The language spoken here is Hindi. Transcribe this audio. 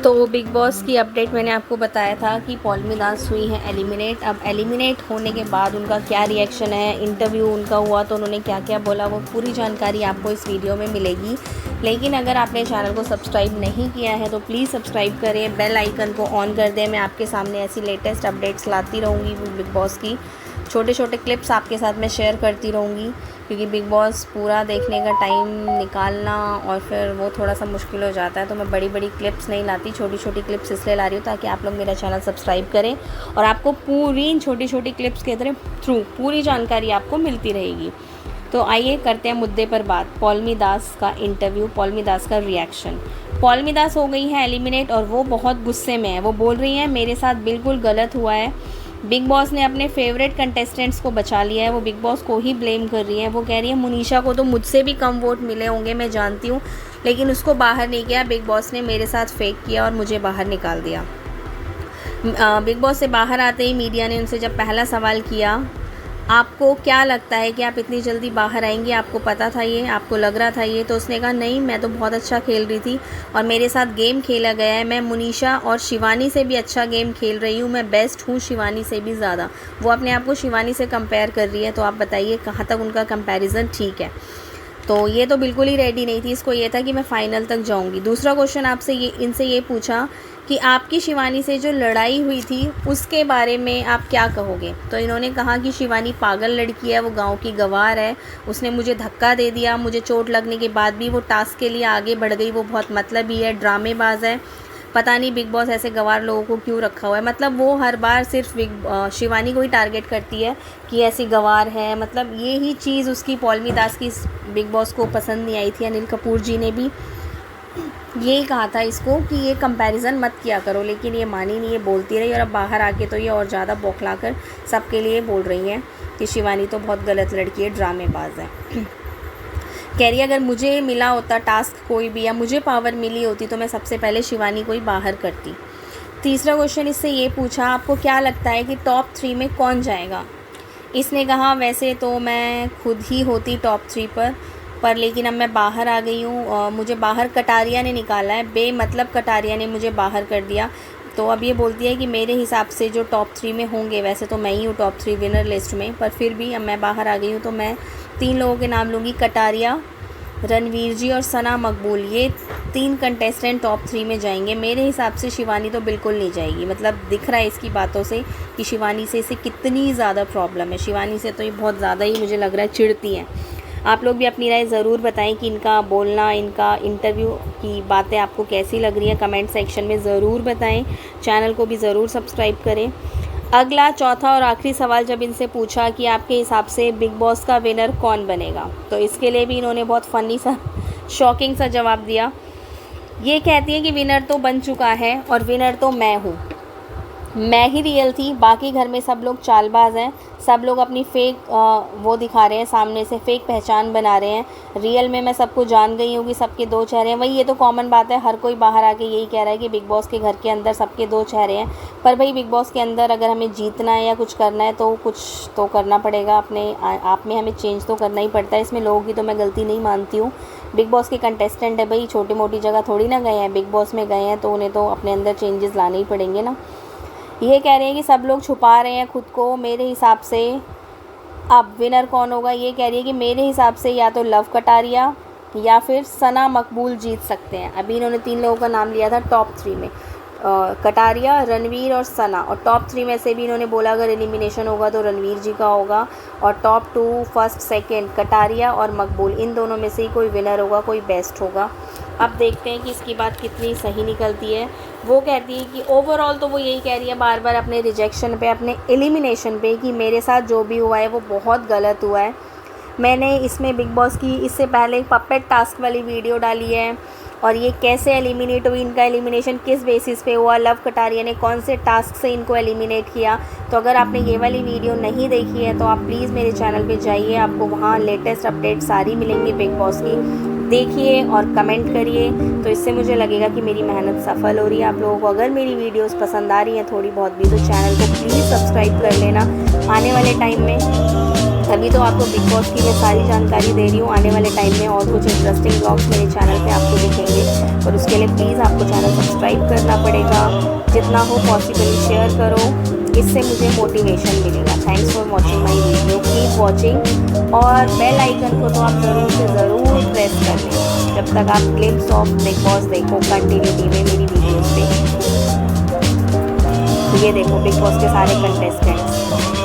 तो बिग बॉस की अपडेट मैंने आपको बताया था कि पौलमी दास हुई हैं एलिमिनेट। अब एलिमिनेट होने के बाद उनका क्या रिएक्शन है, इंटरव्यू उनका हुआ तो उन्होंने क्या क्या बोला, वो पूरी जानकारी आपको इस वीडियो में मिलेगी। लेकिन अगर आपने चैनल को सब्सक्राइब नहीं किया है तो प्लीज़ सब्सक्राइब करें, बेल आइकन को ऑन कर दें। मैं आपके सामने ऐसी लेटेस्ट अपडेट्स लाती रहूँगी बिग बॉस की। छोटे छोटे क्लिप्स आपके साथ मैं शेयर करती रहूँगी, क्योंकि बिग बॉस पूरा देखने का टाइम निकालना और फिर वो थोड़ा सा मुश्किल हो जाता है। तो मैं बड़ी बड़ी क्लिप्स नहीं लाती, छोटी छोटी क्लिप्स इसलिए ला रही हूँ ताकि आप लोग मेरा चैनल सब्सक्राइब करें और आपको पूरी इन छोटी छोटी क्लिप्स के थ्रू पूरी जानकारी आपको मिलती रहेगी। तो आइए करते हैं मुद्दे पर बात। पौलमी दास का इंटरव्यू, पौलमी दास का रिएक्शन। पौलमी दास हो गई हैं एलिमिनेट और वो बहुत गुस्से में है। वो बोल रही हैं मेरे साथ बिल्कुल गलत हुआ है, बिग बॉस ने अपने फेवरेट कंटेस्टेंट्स को बचा लिया है। वो बिग बॉस को ही ब्लेम कर रही है। वो कह रही है मुनीशा को तो मुझसे भी कम वोट मिले होंगे, मैं जानती हूँ, लेकिन उसको बाहर नहीं किया। बिग बॉस ने मेरे साथ फेक किया और मुझे बाहर निकाल दिया। बिग बॉस से बाहर आते ही मीडिया ने उनसे जब पहला सवाल किया, आपको क्या लगता है कि आप इतनी जल्दी बाहर आएंगी, आपको पता था ये, आपको लग रहा था ये? तो उसने कहा नहीं, मैं तो बहुत अच्छा खेल रही थी और मेरे साथ गेम खेला गया है। मैं मुनीशा और शिवानी से भी अच्छा गेम खेल रही हूँ, मैं बेस्ट हूँ शिवानी से भी ज़्यादा। वो अपने आप को शिवानी से कंपेयर कर रही है। तो आप बताइए कहाँ तक उनका कंपैरिजन ठीक है? तो ये तो बिल्कुल ही रेडी नहीं थी, इसको ये था कि मैं फ़ाइनल तक जाऊंगी। दूसरा क्वेश्चन आपसे इनसे ये पूछा कि आपकी शिवानी से जो लड़ाई हुई थी उसके बारे में आप क्या कहोगे? तो इन्होंने कहा कि शिवानी पागल लड़की है, वो गांव की गवार है, उसने मुझे धक्का दे दिया, मुझे चोट लगने के बाद भी वो टास्क के लिए आगे बढ़ गई, वो बहुत मतलबी है, ड्रामेबाज है। पता नहीं बिग बॉस ऐसे गवार लोगों को क्यों रखा हुआ है। मतलब वो हर बार सिर्फ शिवानी को ही टारगेट करती है कि ऐसी गवार है। मतलब ये ही चीज़ उसकी पौलमी दास की बिग बॉस को पसंद नहीं आई थी। अनिल कपूर जी ने भी यही कहा था इसको कि ये कंपैरिजन मत किया करो, लेकिन ये मानी नहीं, ये बोलती रही। और अब बाहर आके तो ये और ज़्यादा बौखला कर सबके लिए बोल रही हैं कि शिवानी तो बहुत गलत लड़की है, ड्रामेबाज है। कह रही है अगर मुझे मिला होता टास्क कोई भी, या मुझे पावर मिली होती तो मैं सबसे पहले शिवानी को ही बाहर करती। तीसरा क्वेश्चन इससे ये पूछा, आपको क्या लगता है कि टॉप 3 में कौन जाएगा? इसने कहा वैसे तो मैं खुद ही होती टॉप 3 पर लेकिन अब मैं बाहर आ गई हूँ, मुझे बाहर कटारिया ने निकाला है, बेमतलब कटारिया ने मुझे बाहर कर दिया। तो अब ये बोलती है कि मेरे हिसाब से जो टॉप 3 में होंगे, वैसे तो मैं ही हूँ टॉप 3 विनर लिस्ट में, पर फिर भी अब मैं बाहर आ गई हूँ तो मैं 3 लोगों के नाम लूँगी, कटारिया, रणवीर जी और सना मकबूल। ये 3 कंटेस्टेंट टॉप 3 में जाएंगे। मेरे हिसाब से शिवानी तो बिल्कुल नहीं जाएगी। मतलब दिख रहा है इसकी बातों से कि शिवानी से इसे कितनी ज़्यादा प्रॉब्लम है। शिवानी से तो ये बहुत ज़्यादा ही मुझे लग रहा है चिढ़ती हैं। आप लोग भी अपनी राय ज़रूर बताएं कि इनका बोलना, इनका इंटरव्यू की बातें आपको कैसी लग रही है, कमेंट सेक्शन में ज़रूर बताएं। चैनल को भी ज़रूर सब्सक्राइब करें। अगला चौथा और आखिरी सवाल जब इनसे पूछा कि आपके हिसाब से बिग बॉस का विनर कौन बनेगा, तो इसके लिए भी इन्होंने बहुत फ़नी सा, शॉकिंग सा जवाब दिया। ये कहती है कि विनर तो बन चुका है और विनर तो मैं हूँ, मैं ही रियल थी, बाकी घर में सब लोग चालबाज हैं, सब लोग अपनी फेक वो दिखा रहे हैं, सामने से फेक पहचान बना रहे हैं। रियल में मैं सबको जान गई हूँ कि सबके 2 चेहरे हैं। वही ये तो कॉमन बात है, हर कोई बाहर आके यही कह रहा है कि बिग बॉस के घर के अंदर सबके 2 चेहरे हैं। पर भाई बिग बॉस के अंदर अगर हमें जीतना है या कुछ करना है तो कुछ तो करना पड़ेगा, अपने आप में हमें चेंज तो करना ही पड़ता है। इसमें लोगों की तो मैं गलती नहीं मानती हूँ। बिग बॉस के कंटेस्टेंट है भाई, छोटी मोटी जगह थोड़ी ना गए हैं, बिग बॉस में गए हैं तो उन्हें तो अपने अंदर चेंजेस लाने ही पड़ेंगे ना। ये कह रहे हैं कि सब लोग छुपा रहे हैं खुद को। मेरे हिसाब से अब विनर कौन होगा, ये कह रही है कि मेरे हिसाब से या तो लव कटारिया या फिर सना मकबूल जीत सकते हैं। अभी इन्होंने 3 लोगों का नाम लिया था टॉप 3 में, कटारिया, रणवीर और सना। और टॉप 3 में से भी इन्होंने बोला अगर एलिमिनेशन होगा तो रणवीर जी का होगा, और टॉप 2 फर्स्ट सेकंड कटारिया और मकबूल, इन दोनों में से ही कोई विनर होगा, कोई बेस्ट होगा। अब देखते हैं कि इसकी बात कितनी सही निकलती है। वो कहती है कि ओवरऑल तो वो यही कह रही है बार बार अपने रिजेक्शन पे, अपने एलिमिनेशन पे, कि मेरे साथ जो भी हुआ है वो बहुत गलत हुआ है। मैंने इसमें बिग बॉस की इससे पहले एक पपेट टास्क वाली वीडियो डाली है, और ये कैसे एलिमिनेट हुई, इनका एलिमिनेशन किस बेसिस पे हुआ, लव कटारिया ने कौन से टास्क से इनको एलिमिनेट किया। तो अगर आपने ये वाली वीडियो नहीं देखी है तो आप प्लीज़ मेरे चैनल पे जाइए, आपको वहाँ लेटेस्ट अपडेट सारी मिलेंगी बिग बॉस की। देखिए और कमेंट करिए, तो इससे मुझे लगेगा कि मेरी मेहनत सफल हो रही है। आप लोगों को अगर मेरी वीडियोस पसंद आ रही हैं थोड़ी बहुत भी, तो चैनल को प्लीज़ सब्सक्राइब कर लेना। आने वाले टाइम में अभी तो आपको बिग बॉस की मैं सारी जानकारी दे रही हूँ। आने वाले टाइम में और कुछ इंटरेस्टिंग ब्लॉग्स मेरे चैनल पे आपको दिखेंगे, और उसके लिए प्लीज़ आपको चैनल सब्सक्राइब करना पड़ेगा। जितना हो पॉसिबली शेयर करो, इससे मुझे मोटिवेशन मिलेगा। Thanks for watching my video, keep watching, और बेल आइकन को तो आप ज़रूर से ज़रूर प्रेस कर लें जब तक आप क्लिप्स ऑफ बिग बॉस देखो कंटिन्यूटी में मेरी वीडियोज़ पे। ये देखो बिग बॉस के सारे कंटेस्टेंट्स।